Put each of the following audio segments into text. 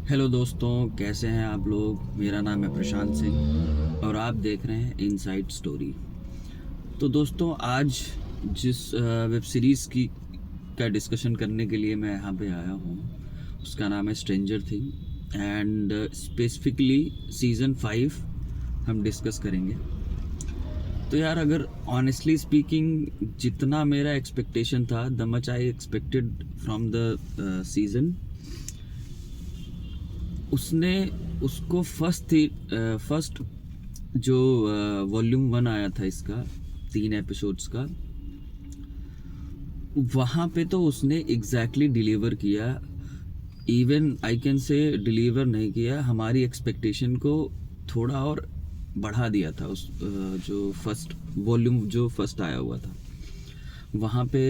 Hello दोस्तों, कैसे हैं आप लोग। मेरा नाम है प्रशांत सिंह और आप देख रहे हैं इनसाइड स्टोरी। तो दोस्तों, आज जिस वेब सीरीज़ की का डिस्कशन करने के लिए मैं यहाँ पे आया हूँ उसका नाम है stranger thing and specifically season 5 हम डिस्कस करेंगे। तो यार, अगर ऑनेस्टली स्पीकिंग जितना मेरा एक्सपेक्टेशन था, the much I expected from the season, उसने उसको फर्स्ट जो वॉल्यूम 1 आया था इसका 3 एपिसोड्स का, वहाँ पे तो उसने एग्जैक्टली डिलीवर किया। Even I can say deliver नहीं किया, हमारी एक्सपेक्टेशन को थोड़ा और बढ़ा दिया था। उस जो फर्स्ट वॉल्यूम जो फर्स्ट आया हुआ था वहाँ पे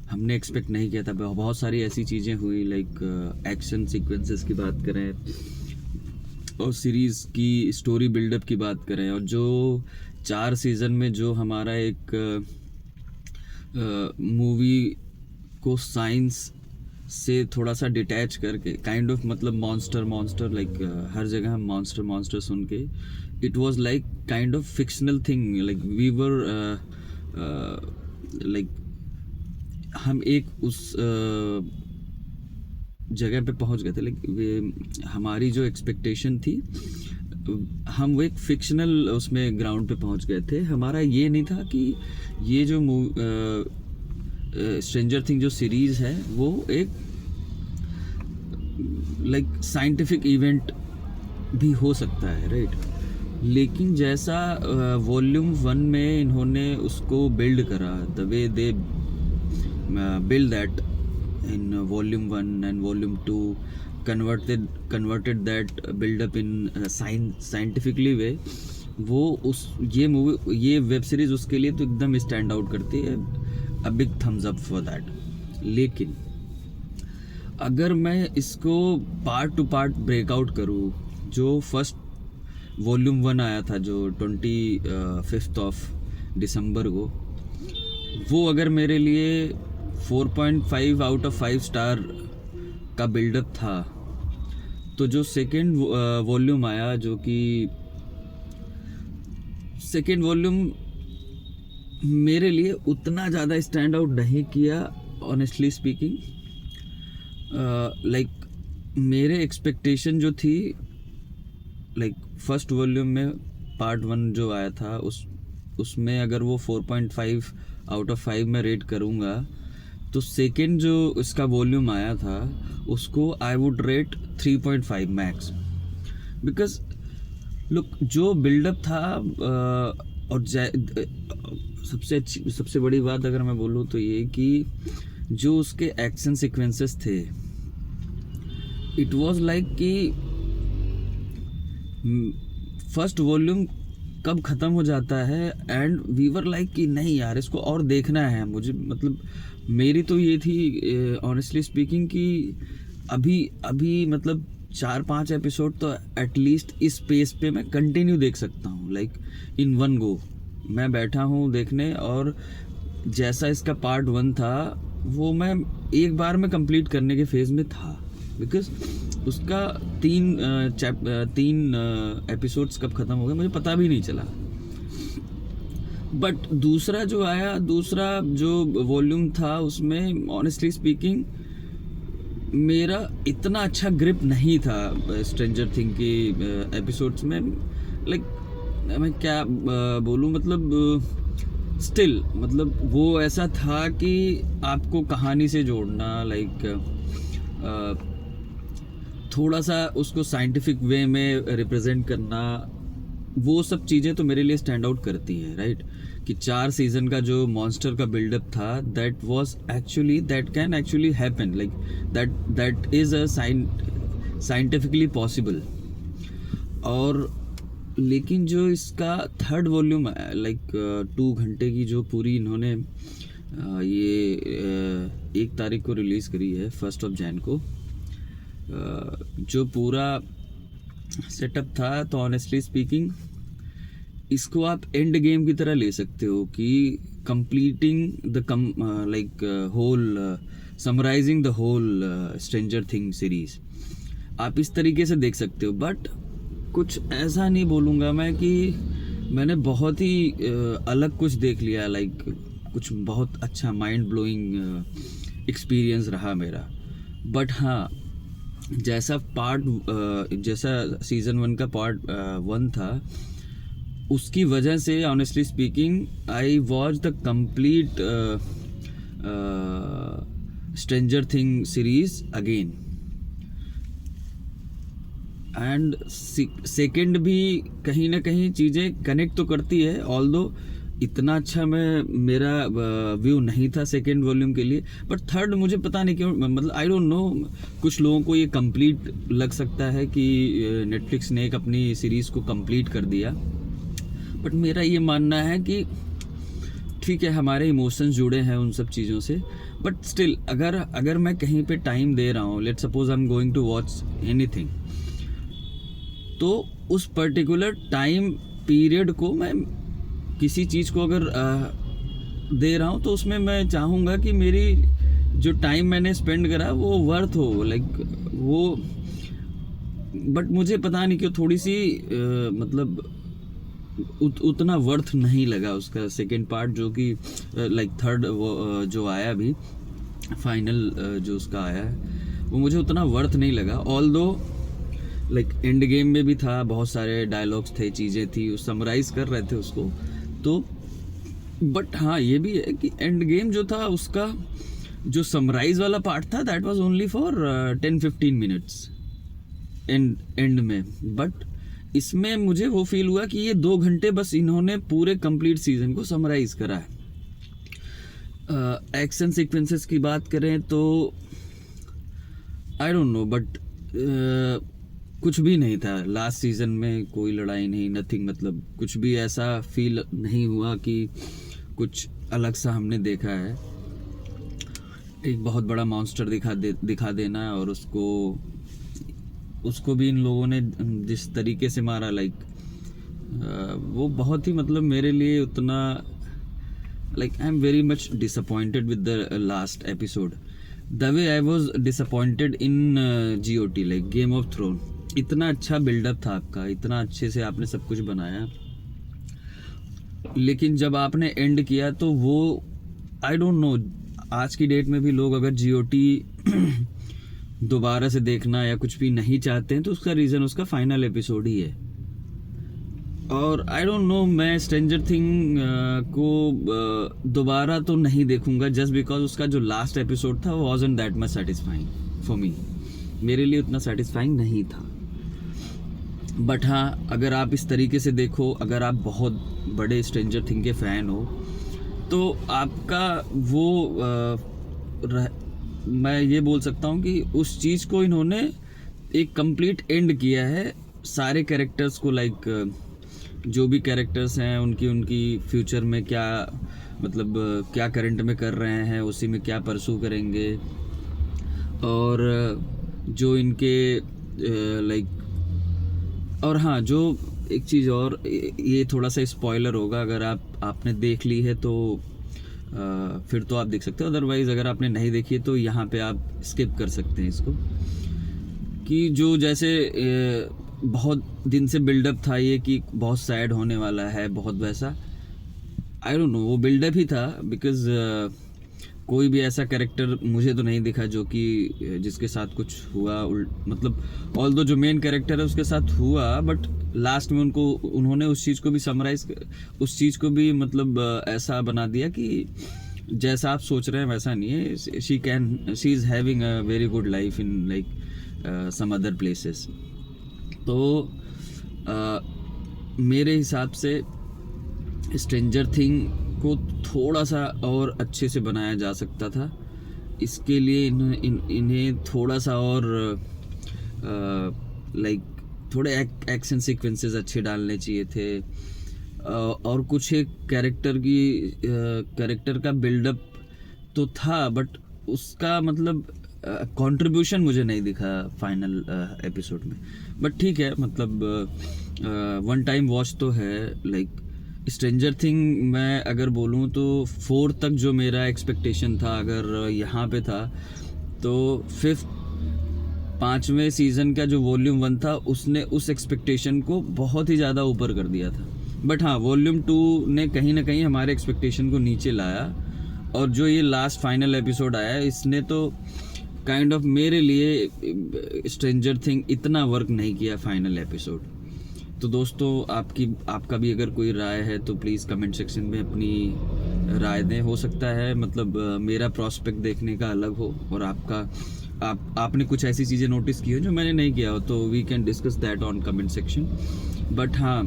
हमने एक्सपेक्ट नहीं किया था। बहुत सारी ऐसी चीज़ें हुई, एक्शन सीक्वेंसेस की बात करें और सीरीज़ की स्टोरी बिल्डअप की बात करें, और जो 4 सीज़न में जो हमारा एक मूवी को साइंस से थोड़ा सा डिटैच करके काइंड ऑफ, मतलब मॉन्स्टर हर जगह हम मॉन्स्टर सुन के, it was like kind of fictional thing. We were हम एक उस जगह पे पहुंच गए थे। हमारी जो एक्सपेक्टेशन थी, हम वो एक फिक्शनल उसमें ग्राउंड पे पहुंच गए थे। हमारा ये नहीं था कि ये जो स्ट्रेंजर थिंग जो सीरीज़ है वो एक साइंटिफिक इवेंट भी हो सकता है, राइट। लेकिन जैसा वॉल्यूम 1 में इन्होंने उसको बिल्ड करा, the way they build that in volume 1 and volume 2, converted that build up in scientifically way, वो उस ये वेब सीरीज उसके लिए तो एकदम स्टैंड आउट करती है। A big thumbs up for that. लेकिन अगर मैं इसको पार्ट टू पार्ट ब्रेकआउट करूँ, जो फर्स्ट वॉल्यूम 1 आया था जो 25 ऑफ दिसंबर को, वो अगर मेरे लिए 4.5 आउट ऑफ 5 स्टार का बिल्डअप था, तो जो सेकेंड वॉल्यूम आया, जो कि सेकेंड वॉल्यूम मेरे लिए उतना ज़्यादा स्टैंड आउट नहीं किया, ऑनेस्टली स्पीकिंग। मेरे एक्सपेक्टेशन जो थी, फर्स्ट वॉल्यूम में पार्ट 1 जो आया था उसमें अगर वो 4.5 आउट ऑफ 5 में रेट करूँगा, तो सेकेंड जो इसका वॉल्यूम आया था उसको I would rate 3.5 max. Because look, जो बिल्डअप था और सबसे बड़ी बात अगर मैं बोलूँ तो ये कि जो उसके एक्शन सीक्वेंसेस थे, इट वाज लाइक कि फर्स्ट वॉल्यूम कब ख़त्म हो जाता है एंड वी वर लाइक कि नहीं यार, इसको और देखना है मुझे। मतलब मेरी तो ये थी ऑनेस्टली स्पीकिंग कि अभी मतलब 4-5 एपिसोड तो एटलीस्ट इस पेस पे मैं कंटिन्यू देख सकता हूँ, इन वन गो मैं बैठा हूँ देखने। और जैसा इसका पार्ट 1 था वो मैं एक बार में कंप्लीट करने के फेज़ में था, बिकॉज उसका 3 एपिसोड्स कब ख़त्म हो गए मुझे पता भी नहीं चला। बट दूसरा जो वॉल्यूम था उसमें ऑनेस्टली स्पीकिंग मेरा इतना अच्छा ग्रिप नहीं था स्ट्रेंजर थिंग के एपिसोड्स में। मैं क्या बोलूँ, मतलब स्टिल, मतलब वो ऐसा था कि आपको कहानी से जोड़ना, थोड़ा सा उसको साइंटिफिक वे में रिप्रेजेंट करना, वो सब चीज़ें तो मेरे लिए स्टैंड आउट करती हैं, राइट। कि 4 सीज़न का जो मॉन्स्टर का बिल्डअप था, that can actually happen, that is a scientifically possible. और लेकिन जो इसका थर्ड वॉल्यूम है, 2 घंटे की जो पूरी इन्होंने ये 1 तारीख को रिलीज़ करी है, 1 जनवरी को, जो पूरा सेटअप था, तो ऑनेस्टली स्पीकिंग इसको आप एंड गेम की तरह ले सकते हो कि completing the whole summarizing the whole stranger thing series. आप इस तरीके से देख सकते हो, बट कुछ ऐसा नहीं बोलूँगा मैं कि मैंने बहुत ही अलग कुछ देख लिया, लाइक कुछ बहुत अच्छा माइंड ब्लोइंग एक्सपीरियंस रहा मेरा। बट हाँ, जैसा सीज़न 1 का पार्ट 1 था, उसकी वजह से honestly speaking I watch the complete stranger thing series again, and second भी कहीं ना कहीं चीज़ें कनेक्ट तो करती है, ऑल्दो इतना अच्छा मेरा व्यू नहीं था सेकेंड वॉल्यूम के लिए, बट थर्ड मुझे पता नहीं क्यों, मतलब आई डोंट नो, कुछ लोगों को ये कंप्लीट लग सकता है कि नेटफ्लिक्स ने एक अपनी सीरीज़ को कंप्लीट कर दिया, बट मेरा ये मानना है कि ठीक है, हमारे इमोशंस जुड़े हैं उन सब चीज़ों से, बट स्टिल अगर मैं कहीं पे टाइम दे रहा हूँ, let's suppose I am going to watch anything, तो उस पर्टिकुलर टाइम पीरियड को मैं किसी चीज़ को अगर दे रहा हूँ, तो उसमें मैं चाहूँगा कि मेरी जो टाइम मैंने स्पेंड करा वो वर्थ हो, लाइक वो, बट मुझे पता नहीं क्यों थोड़ी सी मतलब उतना वर्थ नहीं लगा उसका सेकेंड पार्ट, जो कि लाइक थर्ड जो आया अभी फाइनल जो उसका आया है, वो मुझे उतना वर्थ नहीं लगा। ऑल्दो लाइक एंड गेम में भी था, बहुत सारे डायलॉग्स थे, चीज़ें थी, समराइज़ कर रहे थे उसको, तो बट हाँ ये भी है कि एंड गेम जो था उसका जो समराइज वाला पार्ट था, that was only for 10-15 minutes and में, बट इसमें मुझे वो फील हुआ कि ये 2 घंटे बस इन्होंने पूरे कंप्लीट सीजन को समराइज करा है। एक्शन सीक्वेंसेस की बात करें तो आई डोंट नो, बट कुछ भी नहीं था लास्ट सीजन में, कोई लड़ाई नहीं, नथिंग, मतलब कुछ भी ऐसा फील नहीं हुआ कि कुछ अलग सा हमने देखा है। एक बहुत बड़ा मॉन्स्टर दिखा देना, और उसको भी इन लोगों ने जिस तरीके से मारा, लाइक वो बहुत ही, मतलब मेरे लिए उतना, like I am very much disappointed with the last episode, the way I was disappointed in GOT, like game of throne. इतना अच्छा बिल्डअप था आपका, इतना अच्छे से आपने सब कुछ बनाया, लेकिन जब आपने एंड किया तो वो, आई डोंट नो, आज की डेट में भी लोग अगर GOT दोबारा से देखना या कुछ भी नहीं चाहते हैं, तो उसका रीज़न उसका फाइनल एपिसोड ही है। और आई डोंट नो, मैं स्ट्रेंजर थिंग को दोबारा तो नहीं देखूंगा, जस्ट बिकॉज उसका जो लास्ट एपिसोड था वो wasn't that much satisfying for me, मेरे लिए उतना सेटिस्फाइंग नहीं था। बट हाँ, अगर आप इस तरीके से देखो, अगर आप बहुत बड़े स्ट्रेंजर थिंग के फ़ैन हो, तो आपका वो मैं ये बोल सकता हूँ कि उस चीज़ को इन्होंने एक कंप्लीट एंड किया है, सारे कैरेक्टर्स को, लाइक जो भी कैरेक्टर्स हैं उनकी फ्यूचर में क्या, मतलब क्या करंट में कर रहे हैं, उसी में क्या परसू करेंगे, और जो इनके लाइक, और हाँ, जो एक चीज़ और, ये थोड़ा सा स्पॉइलर होगा, अगर आपने देख ली है तो फिर तो आप देख सकते हो, अदरवाइज़ अगर आपने नहीं देखी है तो यहाँ पे आप स्किप कर सकते हैं इसको, कि जो जैसे बहुत दिन से बिल्डअप था ये कि बहुत सैड होने वाला है, बहुत वैसा, आई डोंट नो, वो बिल्डअप ही था, बिकॉज कोई भी ऐसा कैरेक्टर मुझे तो नहीं दिखा जो कि जिसके साथ कुछ हुआ, मतलब ऑल्दो जो मेन कैरेक्टर है उसके साथ हुआ, बट लास्ट में उन्होंने उस चीज़ को भी समराइज, उस चीज़ को भी मतलब ऐसा बना दिया कि जैसा आप सोच रहे हैं वैसा नहीं है, she is having a very good life in like some other places. तो मेरे हिसाब से स्ट्रेंजर थिंग को थोड़ा सा और अच्छे से बनाया जा सकता था, इसके लिए इन्हें थोड़ा सा और लाइक थोड़े एक्शन सीक्वेंसेस अच्छे डालने चाहिए थे, और कुछ एक कैरेक्टर का बिल्डअप तो था, बट उसका मतलब कंट्रीब्यूशन मुझे नहीं दिखा फाइनल एपिसोड में। बट ठीक है, मतलब वन टाइम वॉच तो है। लाइक स्ट्रेंजर थिंग मैं अगर बोलूँ तो 4 तक जो मेरा एक्सपेक्टेशन था अगर यहाँ पे था, तो 5th 5वें सीज़न का जो वॉल्यूम 1 था उसने उस एक्सपेक्टेशन को बहुत ही ज़्यादा ऊपर कर दिया था, बट हाँ वॉल्यूम 2 ने कहीं ना कहीं हमारे एक्सपेक्टेशन को नीचे लाया। और जो ये लास्ट फाइनल एपिसोड आया है इसने तो काइंड ऑफ मेरे लिए स्ट्रेंजर थिंग इतना वर्क नहीं किया फाइनल एपिसोड। तो दोस्तों आपका भी अगर कोई राय है तो प्लीज़ कमेंट सेक्शन में अपनी राय दें। हो सकता है मतलब मेरा प्रॉस्पेक्ट देखने का अलग हो और आपने कुछ ऐसी चीज़ें नोटिस की हो जो मैंने नहीं किया हो, तो we can discuss that on comment section. But हाँ,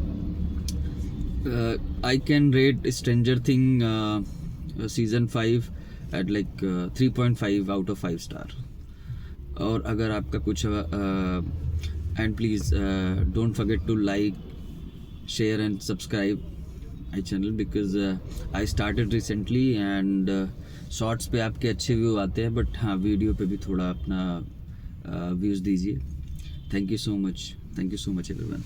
I can rate Stranger Thing season 5 at like 3.5 out of 5 star. और अगर आपका कुछ and please don't forget to like, share and subscribe my channel because I started recently and shorts पे आपके अच्छे view आते हैं, बट हाँ वीडियो पे भी थोड़ा अपना व्यूज़ दीजिए। Thank you so much everyone.